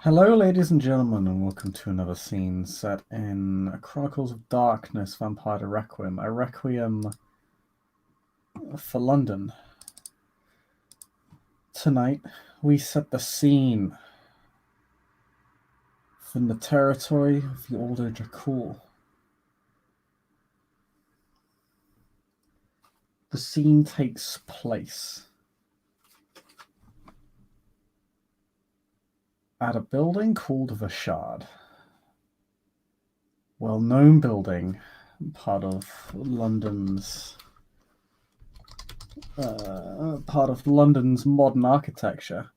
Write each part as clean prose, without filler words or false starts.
Hello, ladies and gentlemen, and welcome to another scene set in Chronicles of Darkness, Vampire the Requiem, a requiem for London. Tonight, we set the scene from the territory of the Order Jakul. The scene takes place at a building called Vashard. Well-known building, part of London's modern architecture.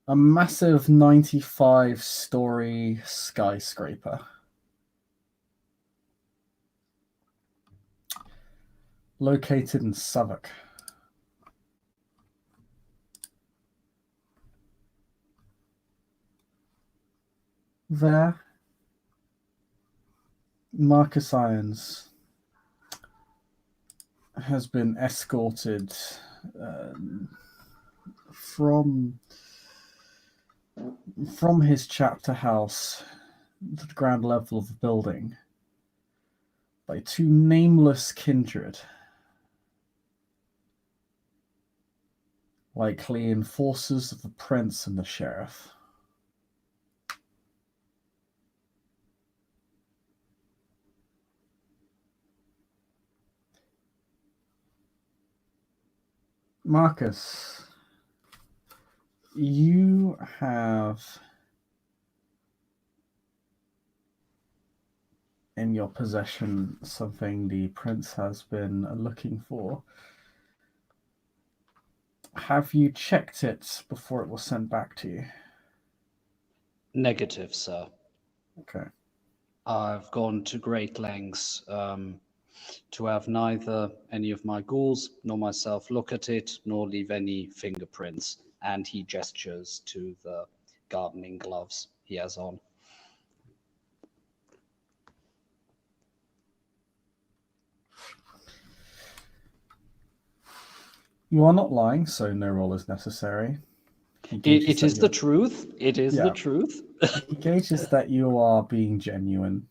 A massive 95-story skyscraper. Located in Southwark. There, Marcus Irons has been escorted from his chapter house to the ground level of the building by two nameless kindred, likely enforcers of the prince and the sheriff. Marcus, you have in your possession something the prince has been looking for. Have you checked it before it was sent back to you? Negative, sir. Okay. I've gone to great lengths to have neither any of my ghouls nor myself look at it, nor leave any fingerprints. And he gestures to the gardening gloves he has on. You are not lying, so no roll is necessary. It is the truth. It is the truth. He gauges that you are being genuine.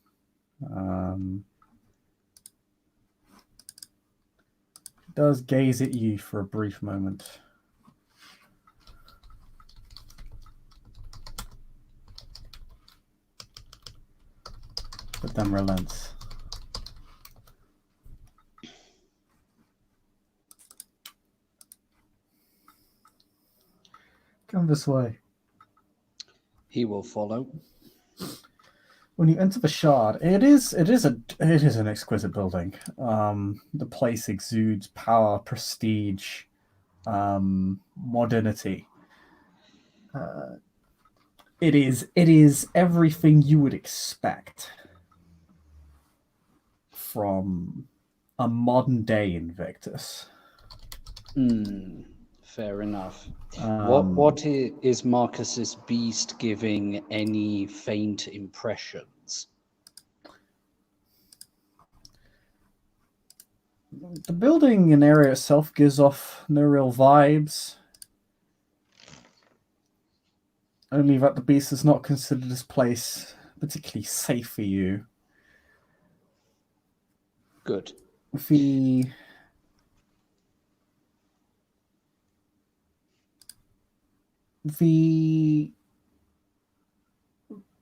Does gaze at you for a brief moment. But then relents. Come this way. He will follow. When you enter the Shard, it is an exquisite building. The place exudes power, prestige, modernity. It is everything you would expect from a modern day Invictus. Fair enough. What is Marcus's beast giving any faint impressions? The building and area itself gives off no real vibes. Only that the beast is not considered this place particularly safe for you. Good. The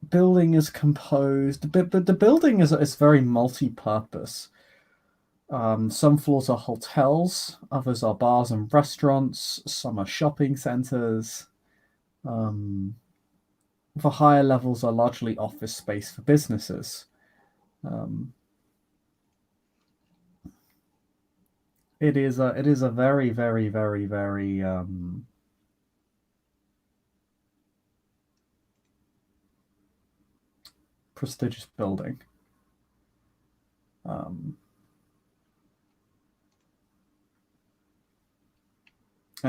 building is composed, but the building is very multi-purpose. Some floors are hotels, others are bars and restaurants, some are shopping centers. The higher levels are largely office space for businesses. It is a very, very, very, very prestigious building. And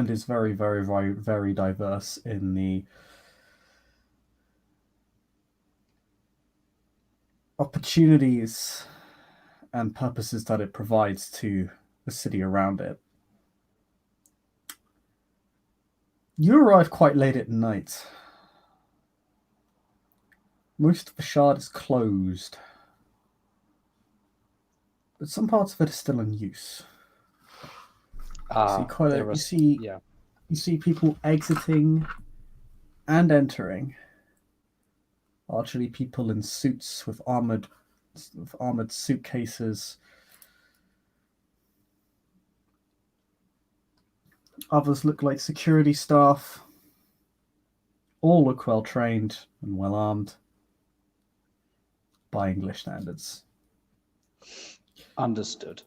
is very, very, very, very diverse in the opportunities and purposes that it provides to the city around it. You arrive quite late at night Most of the shard is closed, but some parts of it are still in use. You see people exiting and entering. Largely people in suits with armored suitcases. Others look like security staff. All look well trained and well armed by English standards. Understood.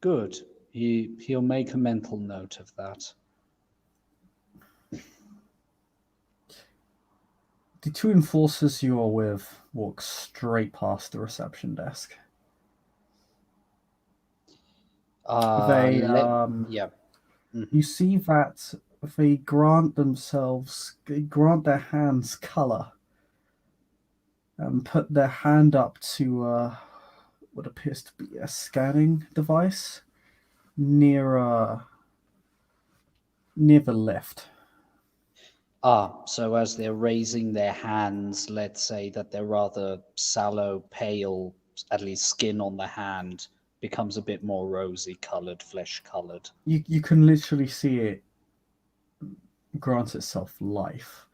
Good. He'll make a mental note of that. The two enforcers you are with walk straight past the reception desk. Yeah. Mm-hmm. You see that they grant their hands color and put their hand up to what appears to be a scanning device near the lift. So as they're raising their hands, let's say that they're rather sallow, pale, at least skin on the hand becomes a bit more rosy colored, flesh colored. You can literally see it grant itself life.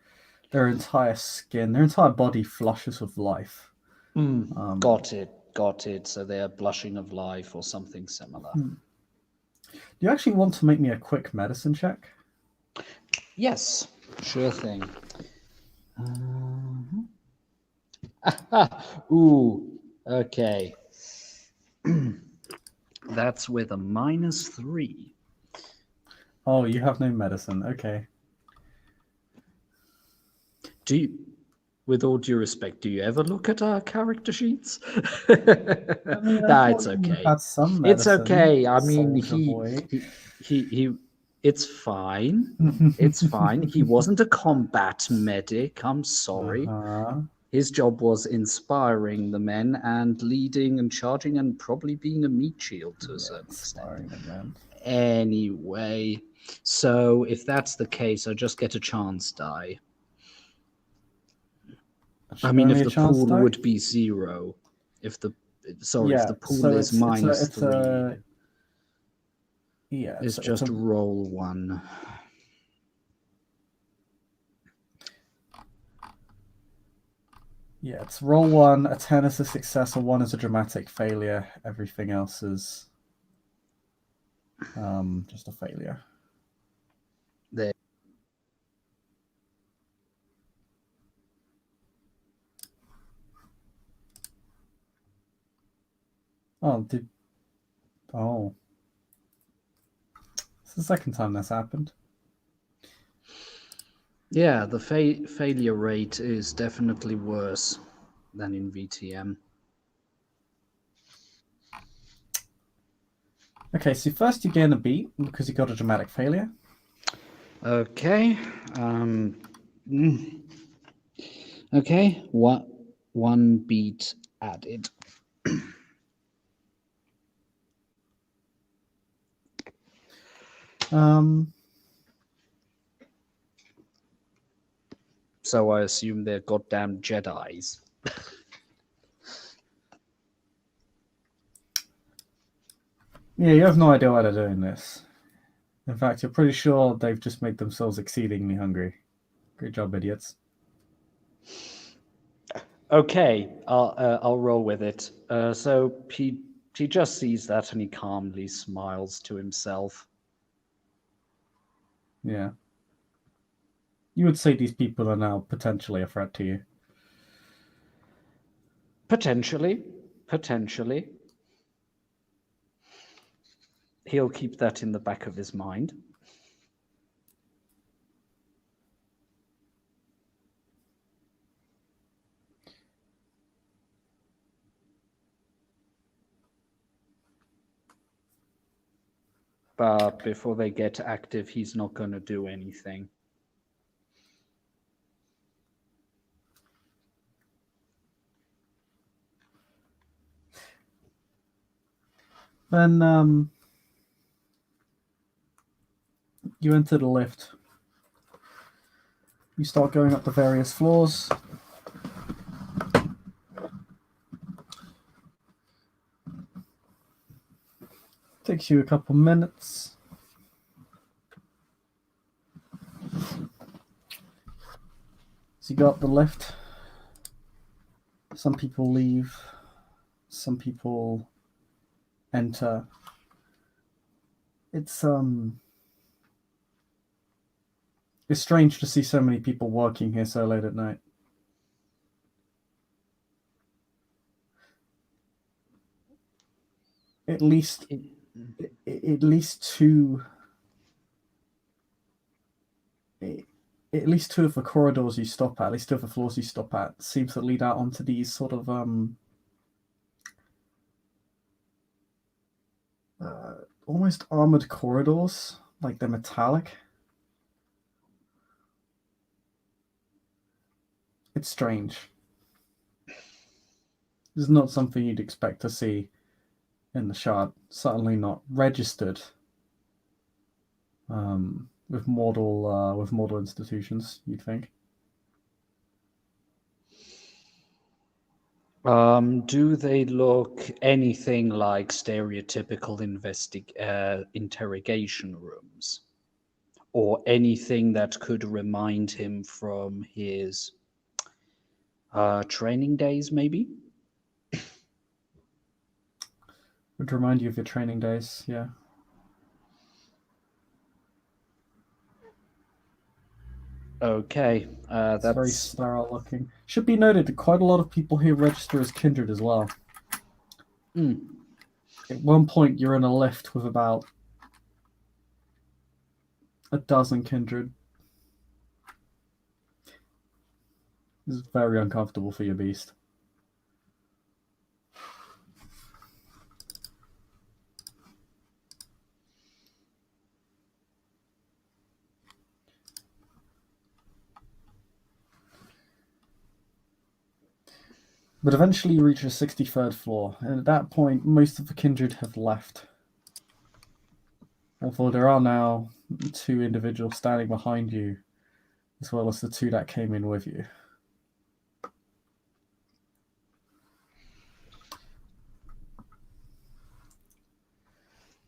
Their entire body flushes with life. Got it. So they're blushing of life or something similar. Do you actually want to make me a quick medicine check? Yes, sure thing. Ooh, okay. That's with a -3. Oh, you have no medicine. Okay. With all due respect, do you ever look at our character sheets? I mean, It's okay. Had some medicine, it's okay. I mean, it's fine. It's fine. He wasn't a combat medic. I'm sorry. Uh-huh. His job was inspiring the men and leading and charging and probably being a meat shield to a certain extent. Anyway, so if that's the case, I just get a chance die. I mean, if the pool would be 0, if the pool is -3, it's just roll 1. Yeah, it's roll 1. A 10 is a success, a 1 is a dramatic failure. Everything else is just a failure. There. It's the second time that's happened. Yeah, the failure rate is definitely worse than in VTM. Okay, so first you gain a beat because you got a dramatic failure. Okay. Okay. One beat added. So I assume they're goddamn Jedis. Yeah, you have no idea why they're doing this. In fact, you're pretty sure they've just made themselves exceedingly hungry. Great job, idiots. Okay, I'll roll with it. So he just sees that and he calmly smiles to himself. Yeah. You would say these people are now potentially a threat to you. Potentially. He'll keep that in the back of his mind. But before they get active, he's not going to do anything. Then you enter the lift. You start going up the various floors. Takes you a couple minutes. So you got the lift. Some people leave. Some people enter. It's strange to see so many people working here so late at night. At least two. At least two of the corridors you stop at, at least two of the floors you stop at, seems to lead out onto these sort of almost armored corridors, like they're metallic. It's strange. This is not something you'd expect to see in the Shard. Certainly not registered with mortal institutions, you'd think. Do they look anything like stereotypical interrogation rooms? Or anything that could remind him from his training days, maybe? Would remind you of your training days, yeah. Okay, It's very sterile looking. Should be noted that quite a lot of people here register as kindred as well. At one point, you're in a lift with about a dozen kindred. This is very uncomfortable for your beast. But eventually you reach the 63rd floor, and at that point, most of the kindred have left. Although there are now two individuals standing behind you, as well as the two that came in with you.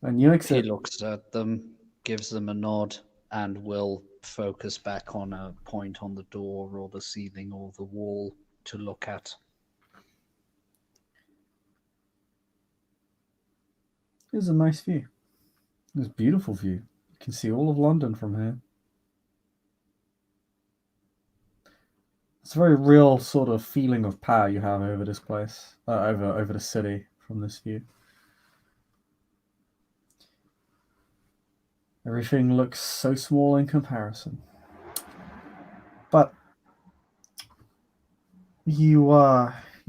And you exit. He looks at them, gives them a nod, and will focus back on a point on the door or the ceiling or the wall to look at. It's a nice view. It's a beautiful view. You can see all of London from here. It's a very real sort of feeling of power you have over this place, over the city from this view. Everything looks so small in comparison. But you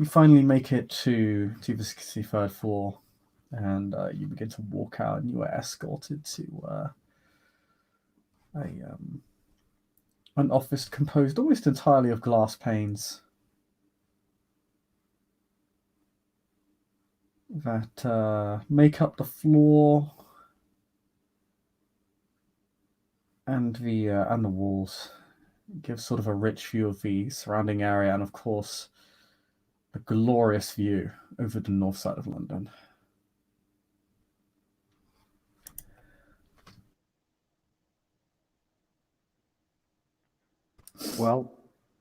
finally make it to the 63rd floor, and you begin to walk out, and you are escorted to an office composed almost entirely of glass panes that make up the floor and the walls. It gives sort of a rich view of the surrounding area, and of course a glorious view over the north side of London. Well,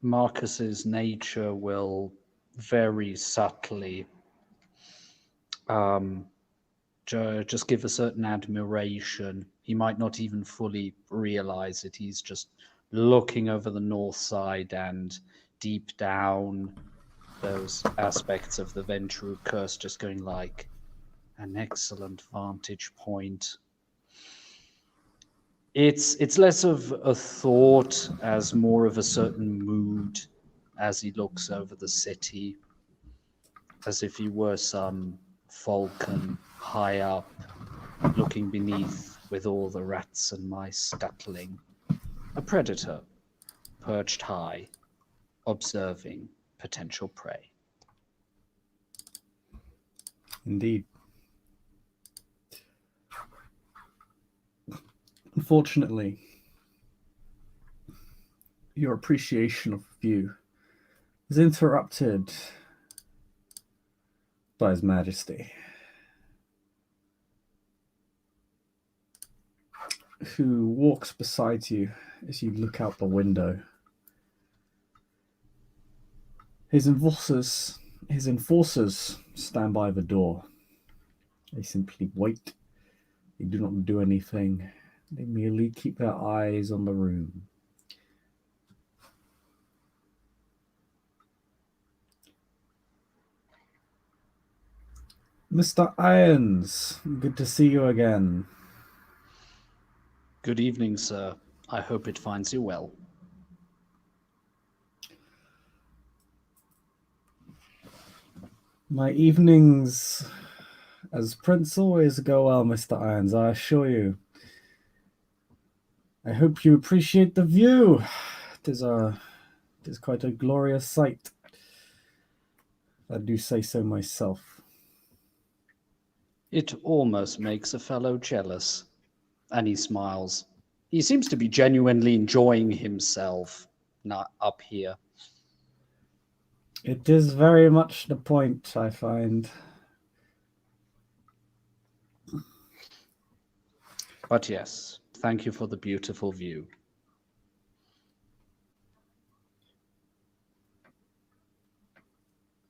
Marcus's nature will very subtly just give a certain admiration. He might not even fully realize it. He's just looking over the north side, and deep down, those aspects of the Ventrue curse just going like, an excellent vantage point. It's less of a thought as more of a certain mood as he looks over the city, as if he were some falcon high up, looking beneath with all the rats and mice scuttling. A predator, perched high, observing potential prey. Indeed. Unfortunately, your appreciation of the view is interrupted by His Majesty. who walks beside you as you look out the window. His enforcers stand by the door. They simply wait. They do not do anything. They merely keep their eyes on the room. Mr. Irons, good to see you again. Good evening, sir. I hope it finds you well. My evenings as Prince always go well, Mr. Irons, I assure you. I hope you appreciate the view. It is quite a glorious sight. I do say so myself. It almost makes a fellow jealous. And he smiles. He seems to be genuinely enjoying himself not up here. It is very much the point, I find. But yes, thank you for the beautiful view.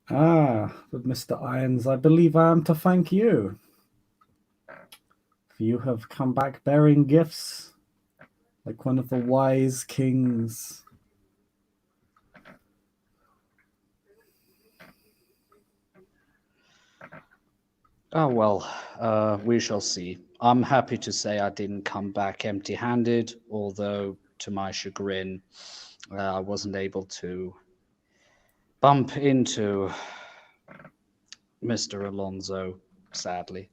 But Mr. Irons, I believe I am to thank you. For you have come back bearing gifts, like one of the wise kings. Oh, well, we shall see. I'm happy to say I didn't come back empty-handed, although to my chagrin, I wasn't able to bump into Mr. Alonso, sadly.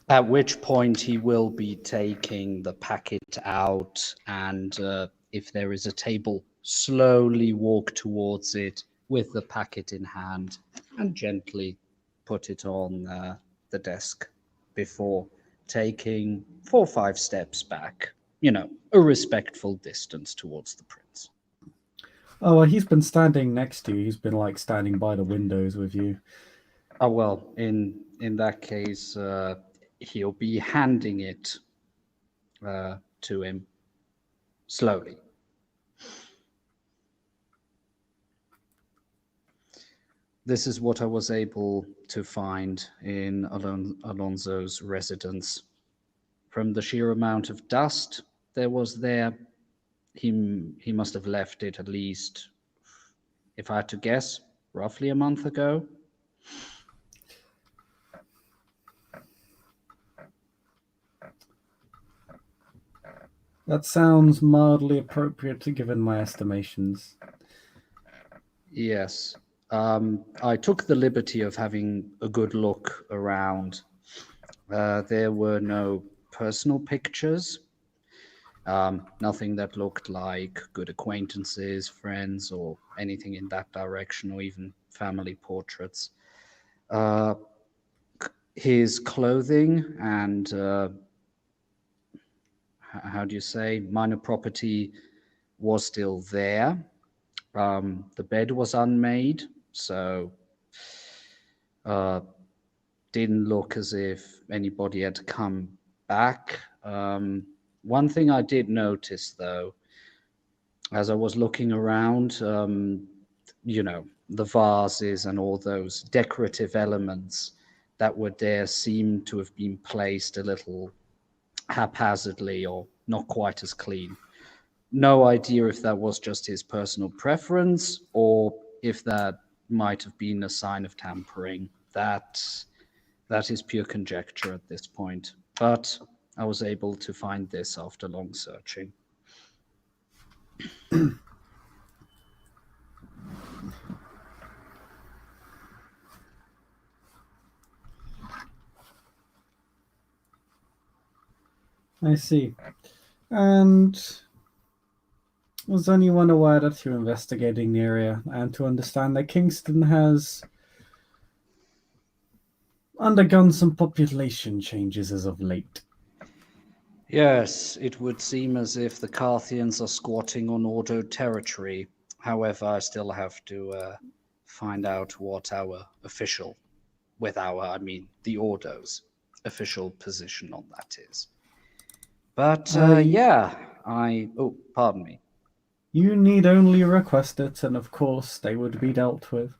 At which point he will be taking the packet out and if there is a table, slowly walk towards it with the packet in hand and gently put it on the desk before taking 4 or 5 steps back, a respectful distance towards the prince. Oh, well, he's been standing next to you. He's been like standing by the windows with you. Oh, well, in that case, he'll be handing it to him slowly. This is what I was able to find in Alonso's residence. From the sheer amount of dust there was there, he must have left it at least, if I had to guess, roughly a month ago. That sounds mildly appropriate given my estimations. Yes. I took the liberty of having a good look around. There were no personal pictures, nothing that looked like good acquaintances, friends, or anything in that direction, or even family portraits. His clothing and how do you say, minor property was still there. The bed was unmade, so didn't look as if anybody had come back. One thing I did notice, though, as I was looking around, the vases and all those decorative elements that were there seemed to have been placed a little haphazardly or not quite as clean. No idea if that was just his personal preference or if that might have been a sign of tampering. That is pure conjecture at this point. But I was able to find this after long searching. I see. And was anyone aware that you're investigating the area and to understand that Kingston has undergone some population changes as of late? Yes, it would seem as if the Carthians are squatting on Ordo territory. However, I still have to find out what our official, I mean the Ordos, official position on that is. But I oh, pardon me. You need only request it, and of course they would be dealt with.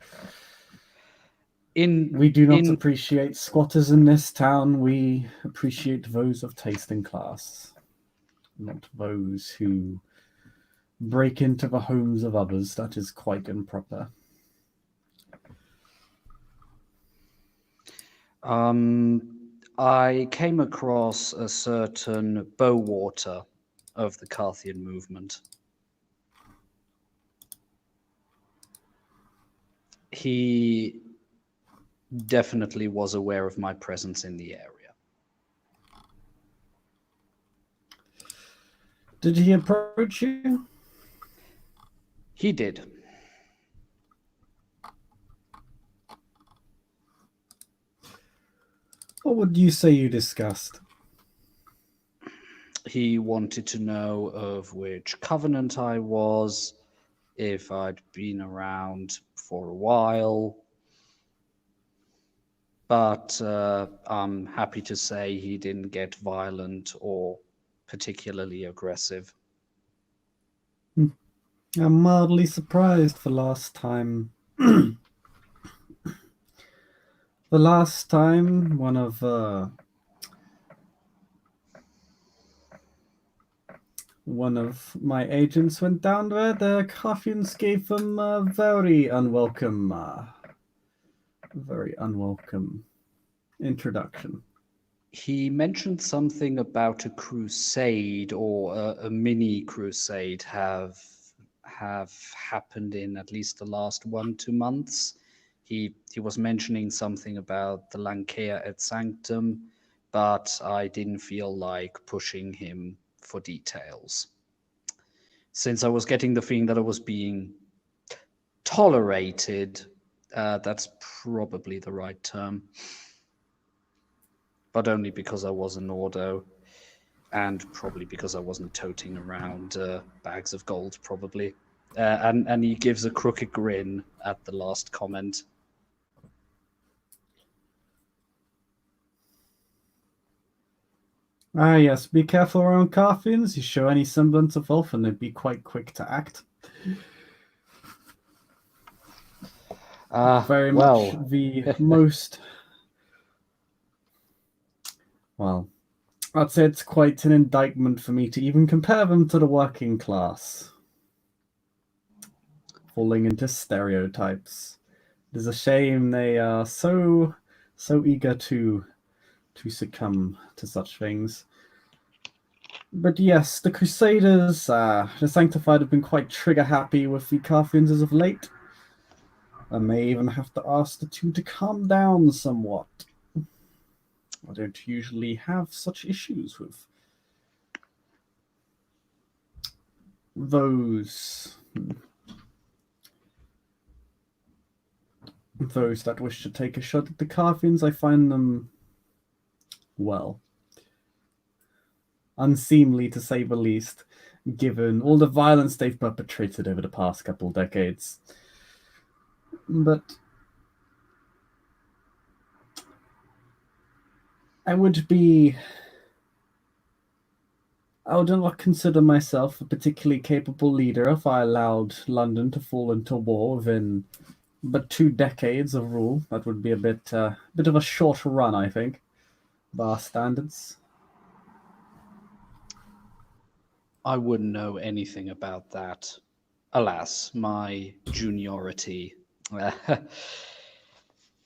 We do not In appreciate squatters in this town. We appreciate those of taste and class, not those who break into the homes of others. That is quite improper. I came across a certain Bowater of the Carthian movement. He definitely was aware of my presence in the area. Did he approach you? He did. What would you say you discussed? He wanted to know of which covenant I was, if I'd been around for a while. But I'm happy to say he didn't get violent or particularly aggressive. I'm mildly surprised the last time. The last time one of my agents went down there, the Kaffians gave them a very unwelcome introduction. He mentioned something about a crusade or a mini crusade have happened in at least the last 1-2 months. He was mentioning something about the Lancea et Sanctum, but I didn't feel like pushing him for details. Since I was getting the feeling that I was being tolerated, that's probably the right term, but only because I was an Ordo, and probably because I wasn't toting around bags of gold, probably. And he gives a crooked grin at the last comment. Ah, yes, be careful around Kaffians. You show any semblance of wolf, and they'd be quite quick to act. Very much the most. Well, I'd say it's quite an indictment for me to even compare them to the working class. Falling into stereotypes. It is a shame they are so eager to succumb to such things. But yes, the Crusaders, the Sanctified, have been quite trigger happy with the Carthians as of late. I may even have to ask the two to calm down somewhat. I don't usually have such issues with those that wish to take a shot at the Carthians. I find them, well, unseemly to say the least, given all the violence they've perpetrated over the past couple decades. But I would not consider myself a particularly capable leader if I allowed London to fall into war within but 2 decades of rule. That would be a bit of a short run, I think, by our standards. I wouldn't know anything about that. Alas, my juniority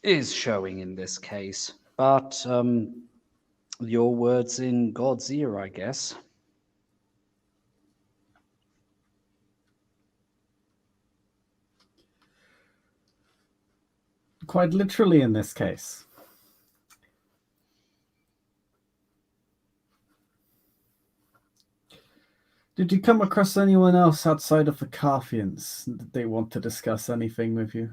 is showing in this case. But your words in God's ear, I guess. Quite literally in this case. Did you come across anyone else outside of the Carthians? Did they want to discuss anything with you?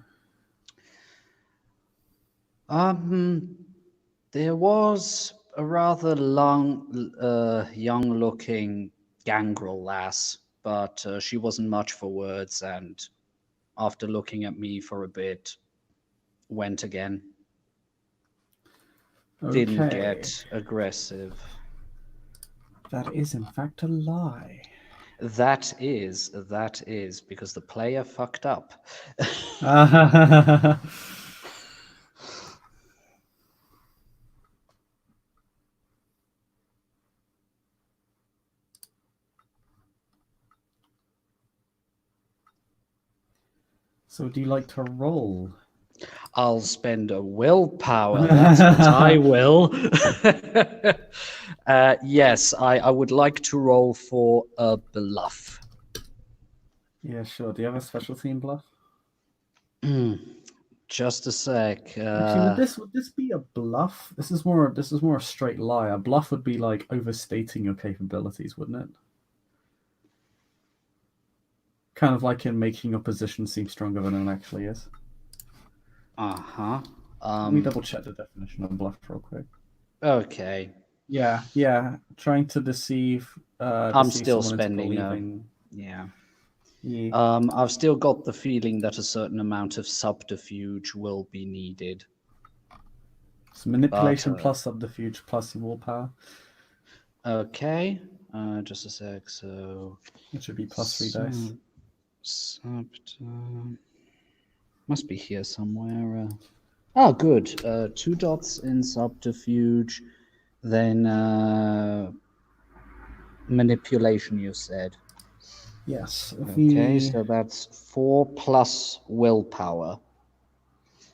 There was a rather young-looking gangrel lass, but she wasn't much for words, and after looking at me for a bit, went again. didn't Okay. get aggressive. That is, in fact, a lie. That is because the player fucked up. So, do you like to roll? I'll spend a willpower. That's what I will. Yes, I would like to roll for a bluff. Yeah, sure. Do you have a specialty in bluff? Just a sec. Actually, would this be a bluff? This is more a straight lie. A bluff would be like overstating your capabilities, wouldn't it? Kind of like in making your position seem stronger than it actually is. Uh-huh. Let me double check the definition of bluff real quick. Okay. Yeah. Trying to deceive I'm deceive still someone into spending believing. yeah. Yeah. I've still got the feeling that a certain amount of subterfuge will be needed. It's But manipulation plus subterfuge plus your willpower. okay. Just a sec. So It should be plus 3 dice. must be here somewhere. Oh, good. 2 dots in subterfuge, then manipulation, you said. Yes. Okay, so that's 4 plus willpower.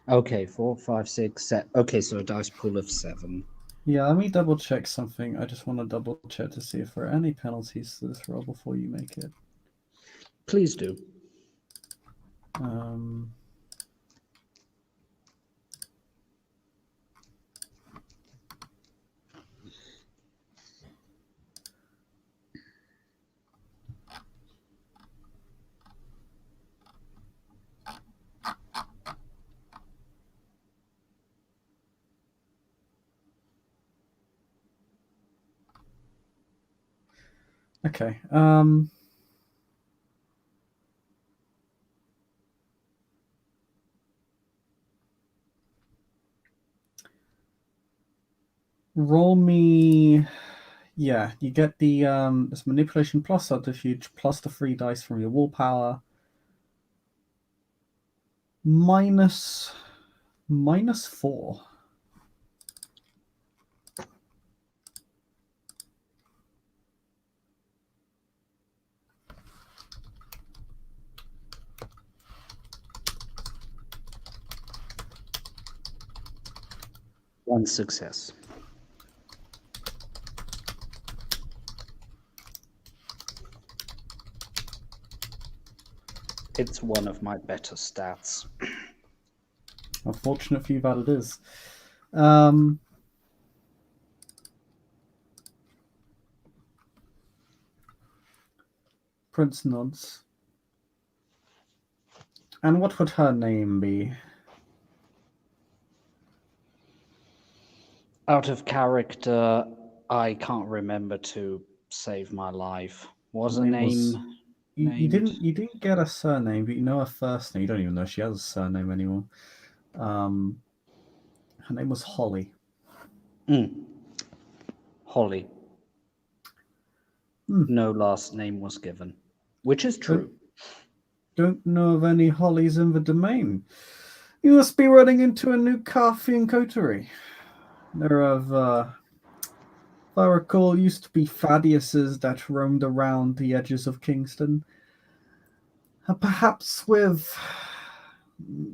Okay, 4, 5, 6, 7. Okay, so a dice pool of 7. Yeah, let me double check something. I just want to double check to see if there are any penalties to this roll before you make it. Please do. Um, okay. Roll me. Yeah, you get the this manipulation plus subterfuge plus the 3 dice from your willpower minus 4. One success. It's one of my better stats. Unfortunate for you that it is. Prince nods. And what would her name be? Out of character, I can't remember to save my life. Was Her a name was. name You named? didn't get a surname, but you know her first name. You don't even know if she has a surname anymore. Her name was Holly. Holly. No last name was given, which is true. Don't know of any Hollies in the domain. You must be running into a new coffee and coterie. There have, if I recall, used to be Thaddeus's that roamed around the edges of Kingston. Perhaps with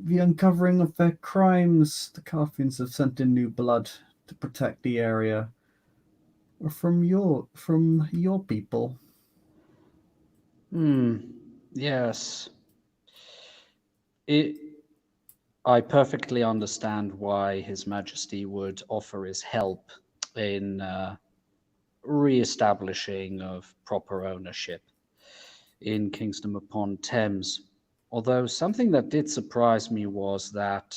the uncovering of their crimes, the Carthians have sent in new blood to protect the area. Or from your people. Yes. I perfectly understand why His Majesty would offer his help in re-establishing of proper ownership in Kingston upon Thames. Although something that did surprise me was that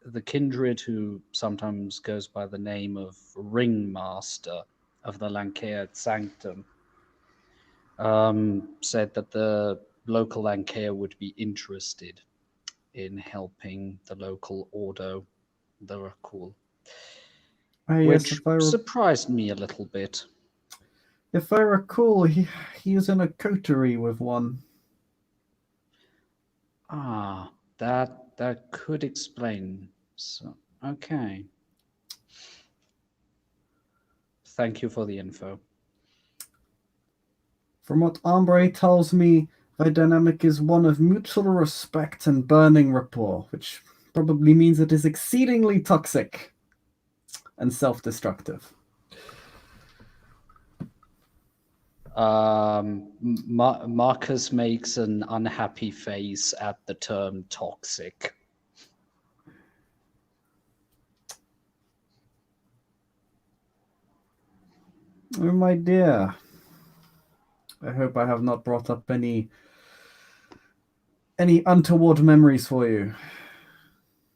the kindred who sometimes goes by the name of Ringmaster of the Lancair Sanctum said that the local Lancair would be interested in helping the local Ordo, the Rakul. Yes, which surprised me a little bit. if I recall, he was in a coterie with one. Ah, that could explain. So, okay. Thank you for the info. From what Ambre tells me, the dynamic is one of mutual respect and burning rapport, which probably means it is exceedingly toxic and self-destructive. Marcus makes an unhappy face at the term toxic. Oh, my dear. I hope I have not brought up any untoward memories for you.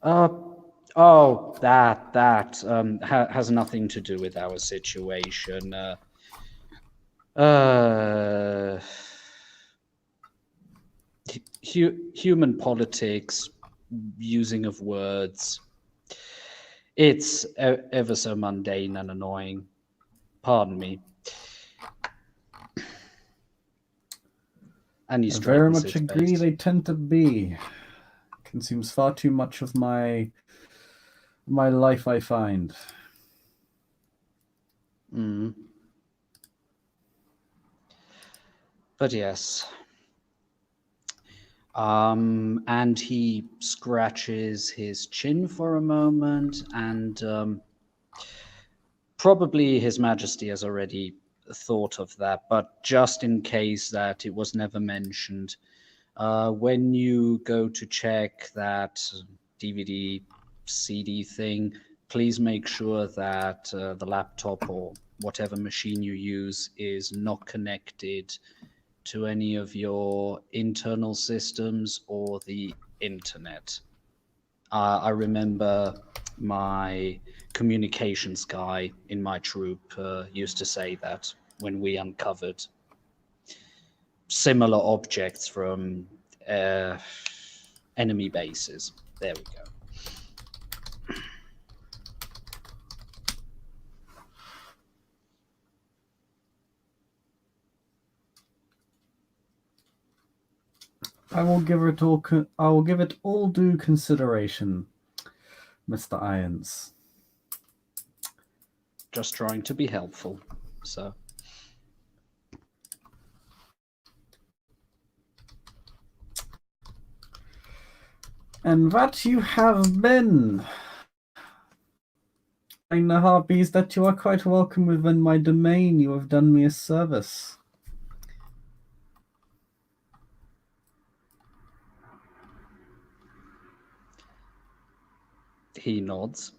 Oh, that has nothing to do with our situation. Human politics, using of words. It's ever so mundane and annoying. Pardon me. And he I very straightens much his agree face. they tend to be. Consumes far too much of my life, I find. Mm. But yes. And he scratches his chin for a moment, and probably His Majesty has already thought of that, but just in case that it was never mentioned, when you go to check that DVD, CD thing, please make sure that the laptop or whatever machine you use is not connected to any of your internal systems or the internet. I remember my communications guy in my troop used to say that when we uncovered similar objects from enemy bases. There we go. I will give it all. I will give it all due consideration, Mr. Irons. Just trying to be helpful. So. And that you have been. In the harpies, that you are quite welcome within my domain. You have done me a service. He nods.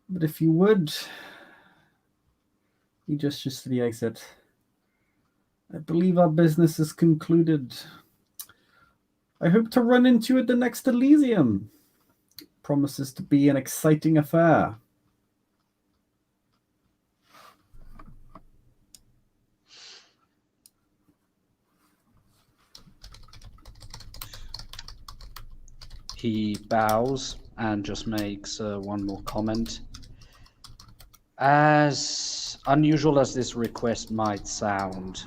But if you would, he gestures to the exit. I believe our business is concluded. I hope to run into you at the next Elysium. Promises to be an exciting affair. He bows and just makes one more comment. As unusual as this request might sound,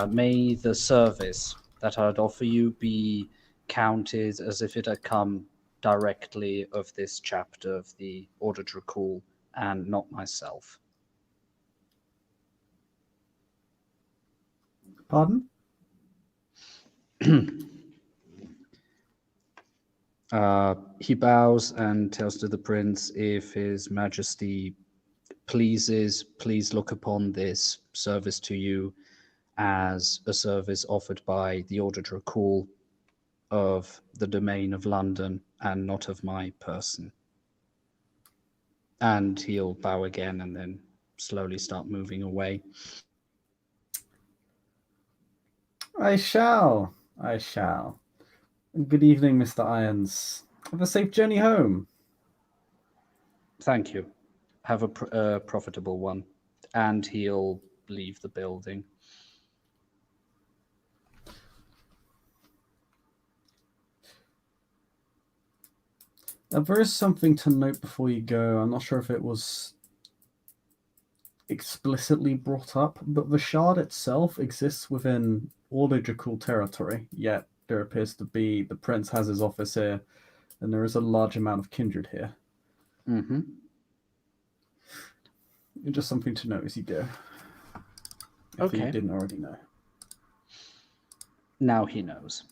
may the service that I'd offer you be counted as if it had come directly of this chapter of the Order Dracul and not myself. Pardon? He bows and tells to the prince, if His Majesty pleases, please look upon this service to you as a service offered by the Order Dracul of the domain of London and not of my person. And he'll bow again and then slowly start moving away. I shall. I shall. Good evening, Mr. Irons. Have a safe journey home. Thank you. Have a profitable one. And he'll leave the building. There is something to note before you go. I'm not sure if it was explicitly brought up, but the shard itself exists within Orlogical territory, yet there appears to be the prince has his office here, and there is a large amount of kindred here. Mm-hmm. Just something to note as you go, if you Okay. didn't already know. Now he knows.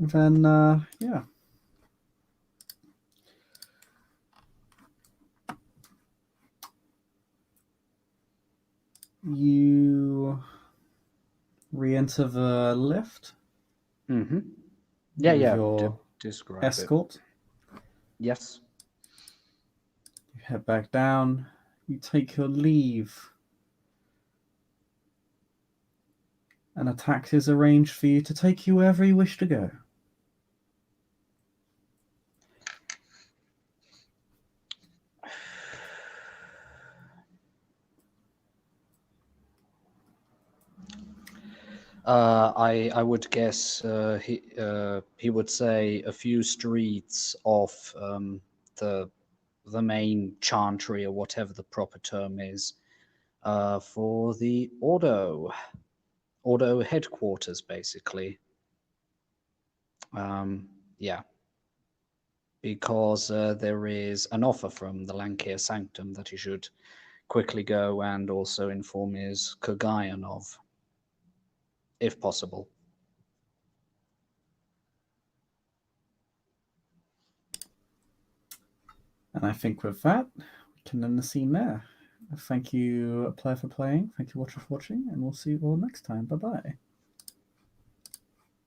Then, yeah. You re-enter the lift Mm-hmm. Yeah, with yeah. your Describe it. escort. Yes. You head back down. You take your leave. And a taxi is arranged for you to take you wherever you wish to go. I would guess he would say a few streets off the main chantry or whatever the proper term is for the Ordo headquarters, basically. Yeah, because there is an offer from the Lankir Sanctum that he should quickly go and also inform his Kagayan of, if possible. And I think with that, we can end the scene there. Thank you, player, for playing. Thank you, watcher, for watching, and we'll see you all next time. Bye bye.